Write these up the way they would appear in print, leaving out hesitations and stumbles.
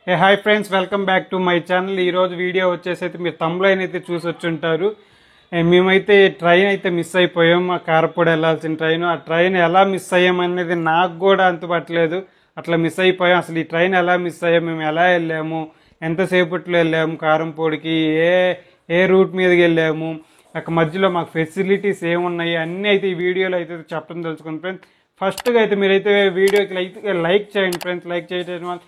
Hey hi friends, welcome back to my channel. ఈరోజు video వచ్చేసి అయితే మీరు తమ్ములైన అయితే చూసి వచ్చుంటారు. మేమైతే ట్రైన్ అయితే మిస్ అయిపోయాం. మా కారపూడి వెళ్ళాల్సిన ట్రైన్, ఆ ట్రైన్ ఎలా మిస్ అయ్యామనేది నాకు కూడా అంతుపట్టలేదు. అట్లా మిస్ అయిపోయాం. అసలు ఈ ట్రైన్ ఎలా మిస్ అయ్యాం, మేము ఎలా వెళ్ళాము, ఎంతసేపట్లో వెళ్ళాము కారంపూడికి, ఏ ఏ రూట్ మీదకి వెళ్ళాము, అక్కడ మధ్యలో మాకు ఫెసిలిటీస్ ఏమున్నాయి అన్నీ అయితే ఈ వీడియోలో అయితే చెప్పడం తెలుసుకుంది ఫ్రెండ్స్. ఫస్ట్గా అయితే మీరైతే వీడియోకి లైక్ చేయండి ఫ్రెండ్స్. లైక్ చేయడం వల్ల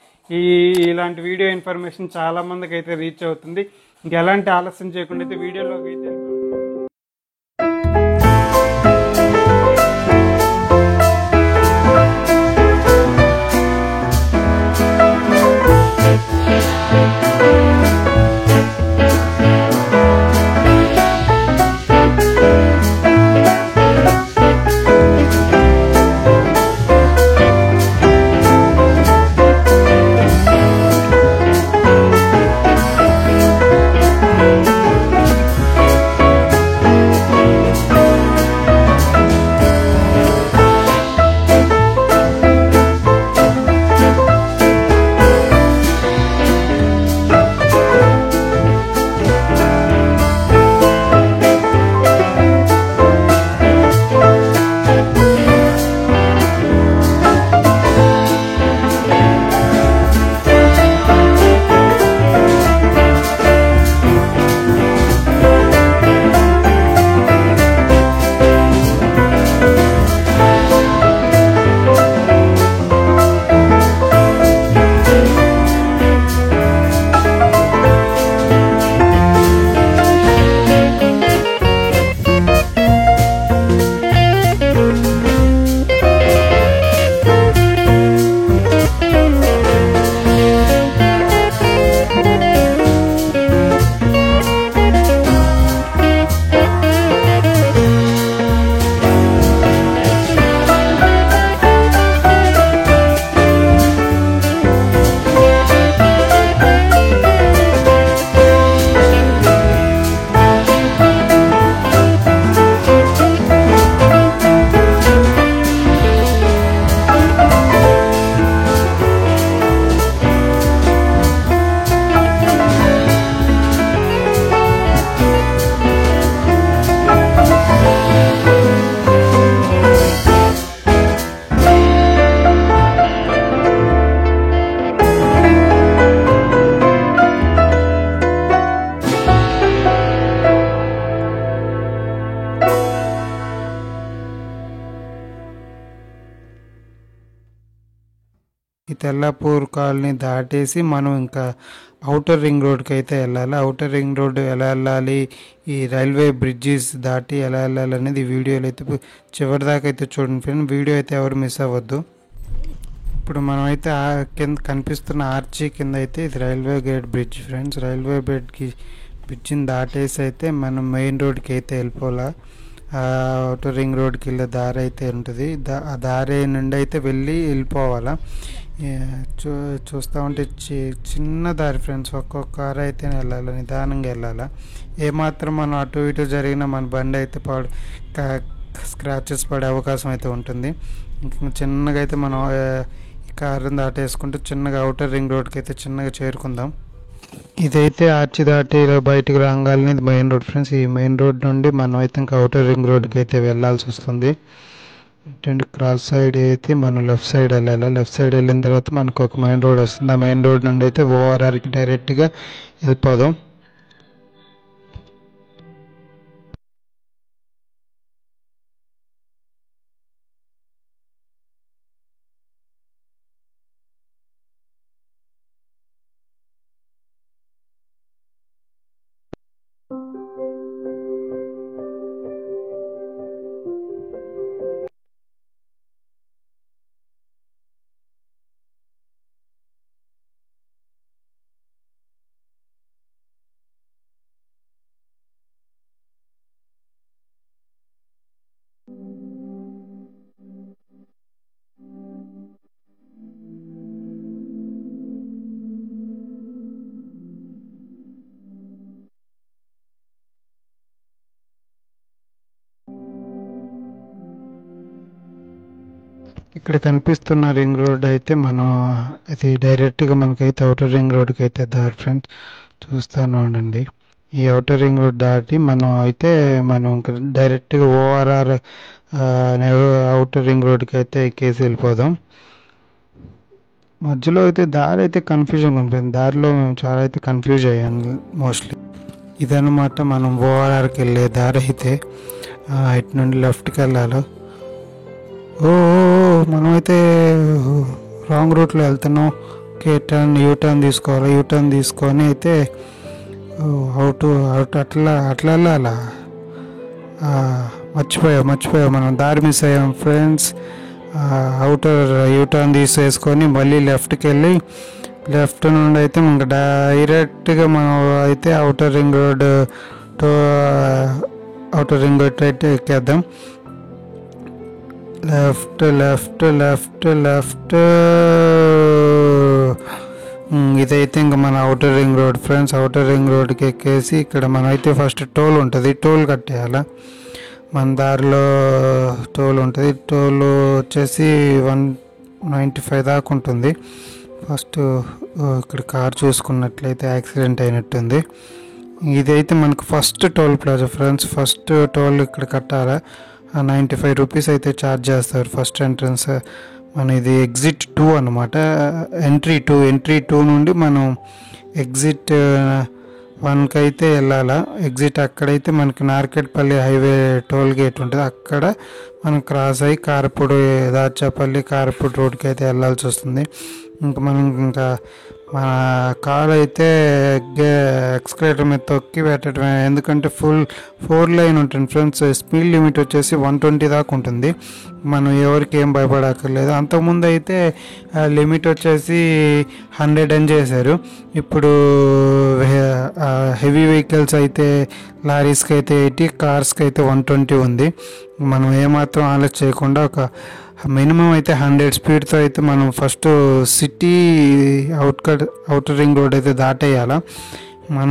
ఇలాంటి వీడియో ఇన్ఫర్మేషన్ చాలా మందికి అయితే రీచ్ అవుతుంది. ఇంకెలాంటి ఆలస్యం చేయకుండా అయితే వీడియోలోకి అయితే ఈ తెల్లాపూర్ కాలనీ దాటేసి మనం ఇంకా అవుటర్ రింగ్ రోడ్కి అయితే వెళ్ళాలి. అవుటర్ రింగ్ రోడ్ ఎలా వెళ్ళాలి, ఈ రైల్వే బ్రిడ్జెస్ దాటి ఎలా వెళ్ళాలి అనేది ఈ వీడియోలో అయితే చివరి దాకా అయితే చూడండి ఫ్రెండ్. వీడియో అయితే ఎవరు మిస్ అవ్వద్దు. ఇప్పుడు మనం అయితే కింద కనిపిస్తున్న ఆర్చీ కింద అయితే ఇది railway gate bridge friends. Railway బ్రిడ్జిని దాటేసి అయితే మనం మెయిన్ రోడ్కి అయితే వెళ్ళిపోవాలా. అవుటర్ రింగ్ రోడ్కి వెళ్ళే దారి అయితే ఉంటుంది. ఆ దారి నుండి అయితే వెళ్ళిపోవాలా. చూస్తూ ఉంటే చిన్న దారి ఫ్రెండ్స్. ఒక్కొక్క కారు అయితే వెళ్ళాలి, నిదానంగా వెళ్ళాలా. ఏమాత్రం మనం అటు ఇటు జరిగినా మన బండి అయితే స్క్రాచెస్ పడే అవకాశం అయితే ఉంటుంది. చిన్నగా అయితే మనం ఈ కారుని దాటేసుకుంటూ చిన్నగా అవుటర్ రింగ్ రోడ్కి అయితే చిన్నగా చేరుకుందాం. ఇదైతే ఆర్చి దాటి బయటకు రాగానే మెయిన్ రోడ్ ఫ్రెండ్స్. ఈ మెయిన్ రోడ్ నుండి మనం అయితే ఇంకా అవుటర్ రింగ్ రోడ్కి అయితే వెళ్ళాల్సి వస్తుంది. క్రాస్ సైడ్ అయితే మనం లెఫ్ట్ సైడ్ వెళ్ళాలి. లెఫ్ట్ సైడ్ వెళ్ళిన తర్వాత మనకు ఒక మెయిన్ రోడ్ వస్తుంది. ఆ మెయిన్ రోడ్ నుండి అయితే ఓఆర్ఆర్కి డైరెక్ట్గా వెళ్ళిపోదాం. ఇక్కడ కనిపిస్తున్న రింగ్ రోడ్ అయితే మనం ఇది డైరెక్ట్గా మనకైతే అవుటర్ రింగ్ రోడ్కి అయితే దారి ఫ్రెండ్స్. చూస్తాను ఉండండి. ఈ అవుటర్ రింగ్ రోడ్ దాటి మనం ఇంకా డైరెక్ట్గా ఓఆర్ఆర్ అవుటర్ రింగ్ రోడ్కి అయితే ఎక్కేసి వెళ్ళిపోదాం. మధ్యలో అయితే దారి అయితే కన్ఫ్యూజన్ ఉంటుంది. దారిలో మేము చాలా అయితే కన్ఫ్యూజ్ అయ్యాను మోస్ట్లీ. ఇదన్నమాట మనం ఓఆర్ఆర్కి వెళ్ళే దారి అయితే. ఇటు నుండి లెఫ్ట్కి వెళ్ళాలి. ఓ మనమైతే రాంగ్ రూట్లో వెళ్తున్నాం. ఓకే, యూటర్న్ తీసుకోవాలి. యూటర్న్ తీసుకొని అయితే అట్లా వెళ్ళాలా? మర్చిపోయా మనం దారి మిస్ అయ్యాం ఫ్రెండ్స్. అవుటర్ యూటర్న్ తీసేసుకొని మళ్ళీ లెఫ్ట్కి వెళ్ళి లెఫ్ట్ నుండి అయితే మనకు డైరెక్ట్గా మనం అయితే అవుటర్ రింగ్ రోడ్ అయితే ఎక్కేద్దాం. లెఫ్ట్ ఇదైతే ఇంకా మన outer ring road friends. Outer ring రోడ్కి ఎక్కేసి ఇక్కడ మనం అయితే ఫస్ట్ టోల్ ఉంటుంది, టోల్ కట్టేయాలా. మన దారిలో టోల్ ఉంటుంది. టోల్ వచ్చేసి 195 దాకా ఉంటుంది. ఫస్ట్ ఇక్కడ కార్ చూసుకున్నట్లయితే యాక్సిడెంట్ అయినట్టుంది. ఇదైతే మనకు first toll plaza friends. First toll ఇక్కడ కట్టాలా. 95 రూపీస్ అయితే ఛార్జ్ చేస్తారు ఫస్ట్ ఎంట్రన్స్. మన ఇది ఎగ్జిట్ 2 అనమాట. ఎంట్రీ 2 నుండి మనం ఎగ్జిట్ 1కి అయితే వెళ్ళాలా. ఎగ్జిట్ అక్కడైతే మనకి నార్కెట్పల్లి హైవే టోల్ గేట్ ఉంటుంది. అక్కడ మనం క్రాస్ అయ్యి దాచేపల్లి కారపూడి రోడ్కి అయితే వెళ్ళాల్సి వస్తుంది. ఇంకా మన కార్ అయితే ఎక్స్కలేటర్ మీద తొక్కి పెట్టడమే. ఎందుకంటే 4 లైన్ ఉంటుంది ఫ్రెండ్స్. స్పీడ్ లిమిట్ వచ్చేసి 120 దాకా ఉంటుంది. మనం ఎవరికి ఏం భయపడక్కర్లేదు. అంతకుముందు అయితే లిమిట్ వచ్చేసి 100 అని చేశారు. ఇప్పుడు హెవీ వెహికల్స్ అయితే లారీస్కి అయితే 80, కార్స్కి అయితే 120 ఉంది. మనం ఏమాత్రం ఆలోచన చేయకుండా ఒక మినిమం అయితే 100 స్పీడ్తో అయితే మనం first city outer ring road అయితే దాటేయాలా.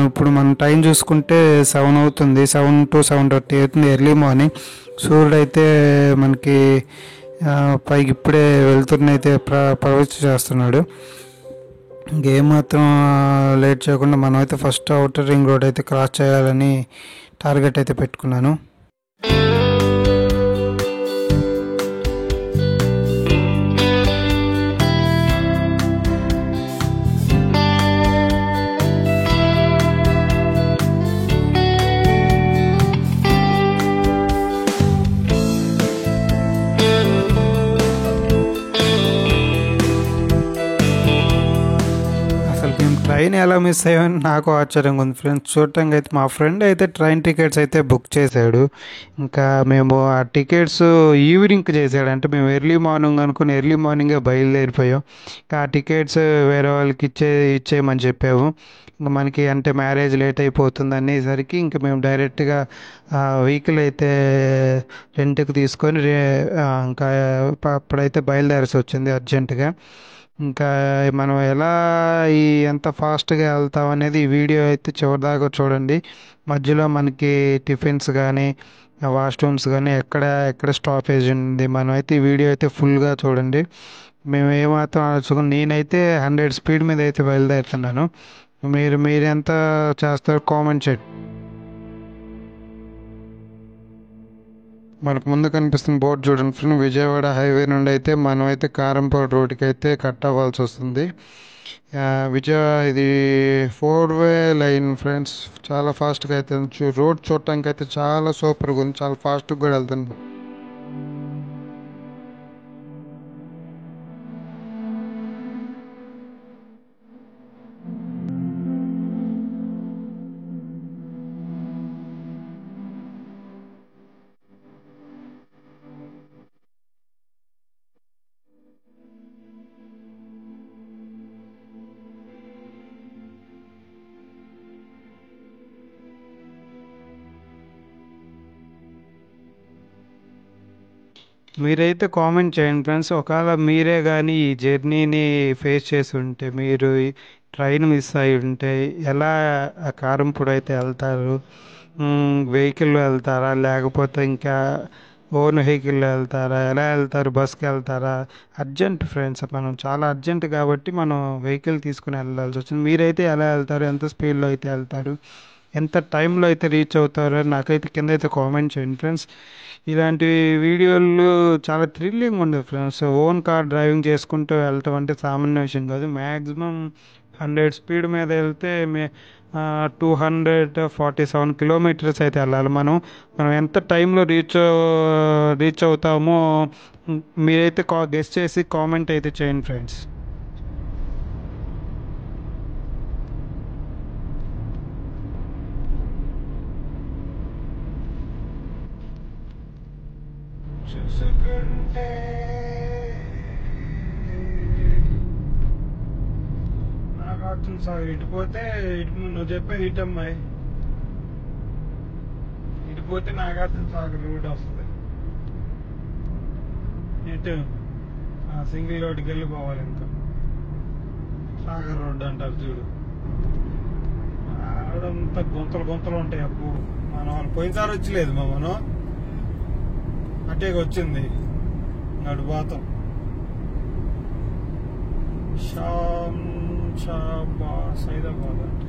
ఇప్పుడు మన టైం చూసుకుంటే 7 అవుతుంది. 7 to 7:30 అవుతుంది ఎర్లీ మార్నింగ్. సూర్యుడు అయితే మనకి పైకి ఇప్పుడే వెళ్తున్నైతే ప్రవేశ చేస్తున్నాడు. ఇంకేమాత్రం లేట్ చేయకుండా మనం అయితే ఫస్ట్ అవుటర్ రింగ్ రోడ్ అయితే క్రాస్ చేయాలని టార్గెట్ అయితే పెట్టుకున్నాను. ట్రైన్ ఎలా మిస్ అయ్యామని నాకు ఆశ్చర్యంగా ఉంది ఫ్రెండ్స్. చూడటానికి అయితే మా ఫ్రెండ్ అయితే ట్రైన్ టికెట్స్ అయితే బుక్ చేశాడు. ఇంకా మేము ఆ టికెట్స్ ఈవినింగ్కి చేశాడు. అంటే మేము ఎర్లీ మార్నింగ్ అనుకుని ఎర్లీ మార్నింగే బయలుదేరిపోయాం. ఇంకా ఆ టికెట్స్ వేరే వాళ్ళకి ఇచ్చేయమని చెప్పాము. ఇంకా మనకి అంటే మ్యారేజ్ లేట్ అయిపోతుంది అనేసరికి ఇంకా మేము డైరెక్ట్గా వెహికల్ అయితే రెంట్కి తీసుకొని ఇంకా అప్పుడైతే బయలుదేరాల్సి వచ్చింది అర్జెంటుగా. ఇంకా మనం ఎంత ఫాస్ట్గా వెళ్తాం అనేది ఈ వీడియో అయితే చివరిదాకా చూడండి. మధ్యలో మనకి టిఫిన్స్ కానీ వాష్రూమ్స్ కానీ ఎక్కడ స్టాపేజ్ ఉంది. మనం అయితే ఈ వీడియో అయితే ఫుల్గా చూడండి. మేము ఏమాత్రం ఆలోచించుకుని నేనైతే 100 స్పీడ్ మీద అయితే బయలుదేరుతున్నాను. మీరు ఎంత చేస్తారో కామెంట్ చేయండి. మనకు ముందు కనిపిస్తున్న బోర్డు చూడండి ఫ్రెండ్. విజయవాడ హైవే నుండి అయితే మనం అయితే కారంపూడి రోడ్డుకి అయితే కట్ అవ్వాల్సి వస్తుంది. ఇది 4-way లైన్ ఫ్రెండ్స్. చాలా ఫాస్ట్గా అయితే రోడ్ చూడటానికి అయితే చాలా సూపర్గా ఉంది. చాలా ఫాస్ట్గా కూడా వెళ్తుంది. మీరైతే కామెంట్ చేయండి ఫ్రెండ్స్. ఒకవేళ మీరే కానీ ఈ జర్నీని ఫేస్ చేసి ఉంటే, మీరు ట్రైన్ మిస్ అయి ఉంటే ఎలా కారంపూడి అయితే వెళ్తారు? వెహికల్లో వెళ్తారా లేకపోతే ఇంకా ఓన్ వెహికల్ వెళ్తారా, ఎలా వెళ్తారు, బస్కి వెళ్తారా? అర్జెంట్ ఫ్రెండ్స్, మనం చాలా అర్జెంట్ కాబట్టి మనం వెహికల్ తీసుకుని వెళ్ళాల్సి వచ్చింది. మీరైతే ఎలా వెళ్తారు, ఎంత స్పీడ్లో అయితే వెళ్తారు, ఎంత టైంలో అయితే రీచ్ అవుతారో నాకైతే కింద అయితే కామెంట్ చేయండి ఫ్రెండ్స్. ఇలాంటి వీడియోలు చాలా థ్రిల్లింగ్ ఉండదు ఫ్రెండ్స్. ఓన్ కార్ డ్రైవింగ్ చేసుకుంటూ వెళ్ళటం అంటే సామాన్య విషయం కాదు. మ్యాక్సిమం 100 స్పీడ్ మీద వెళ్తే 247 కిలోమీటర్స్ అయితే వెళ్ళాలి. మనం ఎంత టైంలో రీచ్ అవుతామో మీరైతే గెస్ చేసి కామెంట్ అయితే చేయండి ఫ్రెండ్స్. చూసుకుంటే నాకు అర్థం సార్, ఇటు పోతే నువ్వు చెప్పేది ఇటు అమ్మాయి, ఇటు పోతే నాగార్జున సాగర్ రూట్ వస్తుంది. ఇటు సింగిల్ రోడ్డుకి వెళ్ళిపోవాలి. ఇంకా సాగర్ రోడ్డు అంటారు చూడు, ఆడంతా గుంతలు ఉంటాయి. అప్పు మనం పోయినసారి వచ్చలేదు మనం అటే వచ్చింది నడుబాతం. సైదాబాద్ అంటే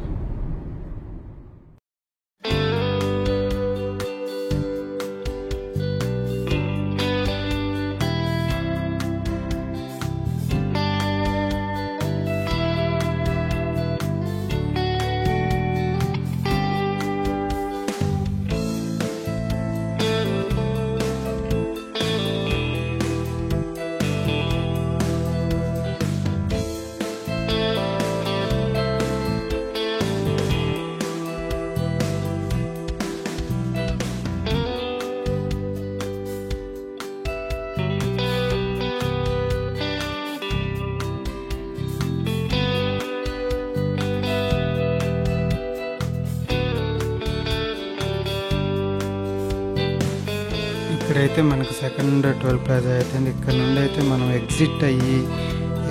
ఇక్కడైతే మనకు సెకండ్ టోల్ ప్లాజా అవుతుంది. ఇక్కడ నుండి అయితే మనం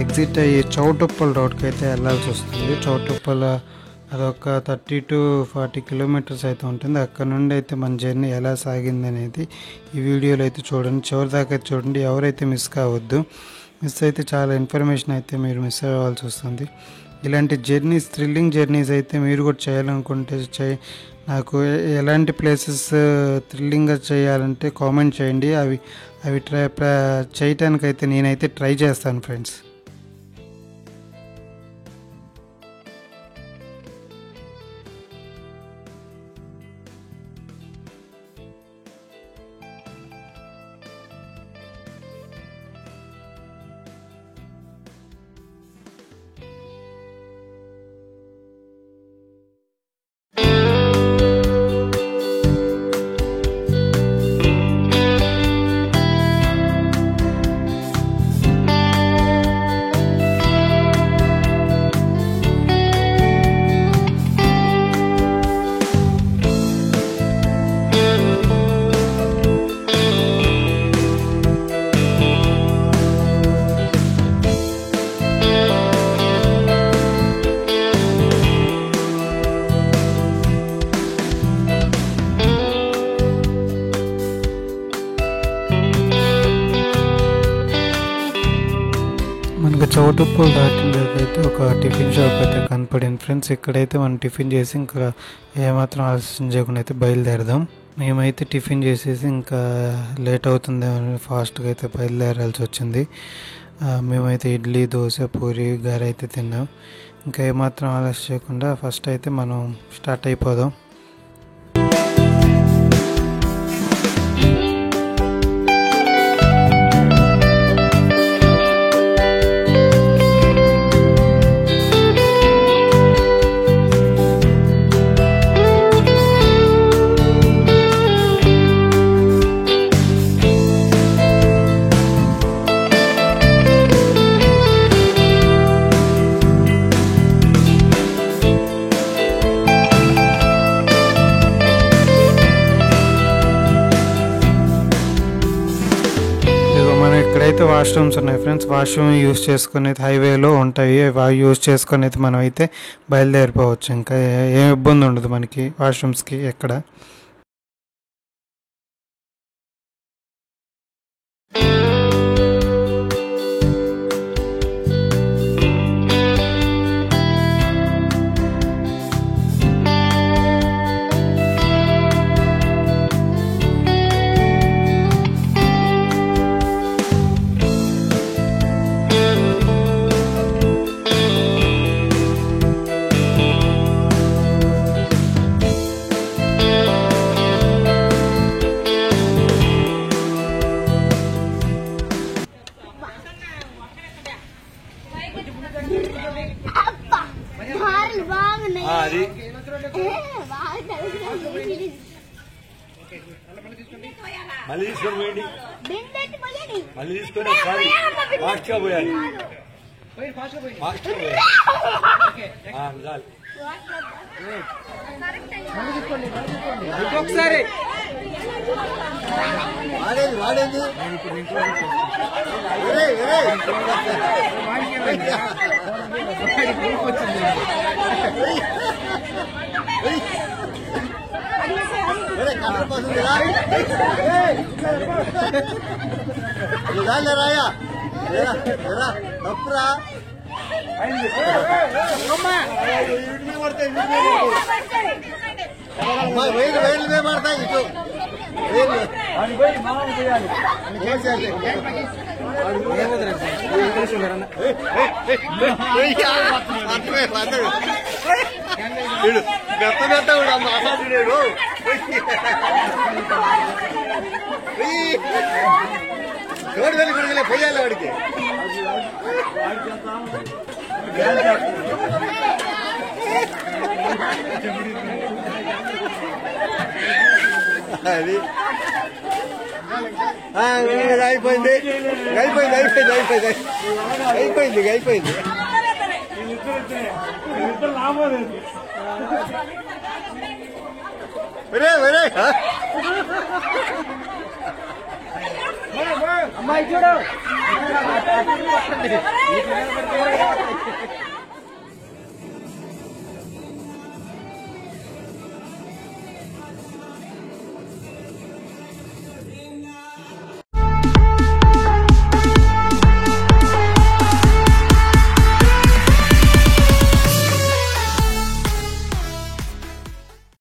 ఎగ్జిట్ అయ్యి చౌటుప్పల్ రోడ్కి అయితే వెళ్ళాల్సి వస్తుంది. చౌటుప్పల్ అదొక 30 to 40 కిలోమీటర్స్ అయితే ఉంటుంది. అక్కడ నుండి అయితే మన జర్నీ ఎలా సాగింది అనేది ఈ వీడియోలో అయితే చూడండి, చివరి దాకా అయితే చూడండి. ఎవరైతే మిస్ కావద్దు. మిస్ అయితే చాలా ఇన్ఫర్మేషన్ అయితే మీరు మిస్ అవ్వాల్సి వస్తుంది. ఇలాంటి జర్నీస్, థ్రిల్లింగ్ జర్నీస్ అయితే మీరు కూడా చేయాలనుకుంటే నాకు ఎలాంటి ప్లేసెస్ థ్రిల్లింగ్గా చేయాలంటే కామెంట్ చేయండి. అవి చేయటానికైతే నేనైతే ట్రై చేస్తాను ఫ్రెండ్స్. మనకు చౌటుప్పల్ దాటినైతే ఒక టిఫిన్ షాప్ అయితే కనపడింది ఫ్రెండ్స్. ఇక్కడైతే మనం టిఫిన్ చేసి ఇంకా ఏమాత్రం ఆలస్యం చేయకుండా అయితే బయలుదేరదాం. మేమైతే టిఫిన్ చేసేసి ఇంకా లేట్ అవుతుందేమో ఫాస్ట్గా అయితే బయలుదేరాల్సి వచ్చింది. మేమైతే ఇడ్లీ, దోశ, పూరి, గారె అయితే తిన్నాం. ఇంకా ఏమాత్రం ఆలస్యం చేయకుండా ఫస్ట్ అయితే మనం స్టార్ట్ అయిపోదాం. ఇక్కడైతే వాష్రూమ్స్ ఉన్నాయి ఫ్రెండ్స్. వాష్రూమ్ యూస్ చేసుకుని హైవేలో ఉంటాయి. యూస్ చేసుకుని అయితే మనం అయితే బయలుదేరిపోవచ్చు. ఇంకా ఏం ఇబ్బంది ఉండదు మనకి వాష్రూమ్స్కి ఎక్కడ. అది మళ్ళీ తీసుకొని పోయండి, మళ్ళీ తీసుకొని ఒకసారి ఫాస్ట్ గా పోయాలి, ఫాస్ట్ గా పోయాలి. చాలు. ఇంకొకసారి వాడేది వాడేది రాయా తప్పురా వేలు వేలు పడతాయి ఇటు మెత్త మెత్త కూడా మాట్లాడు చోటు వెళ్ళి కొడుకులే పోయాలి వాడికి అది అయిపోయింది అయిపోయింది అయిపోయింది అయిపోయింది అయిపోయింది అయిపోయింది ఒరే ఒరే అమ్మాయి చూడు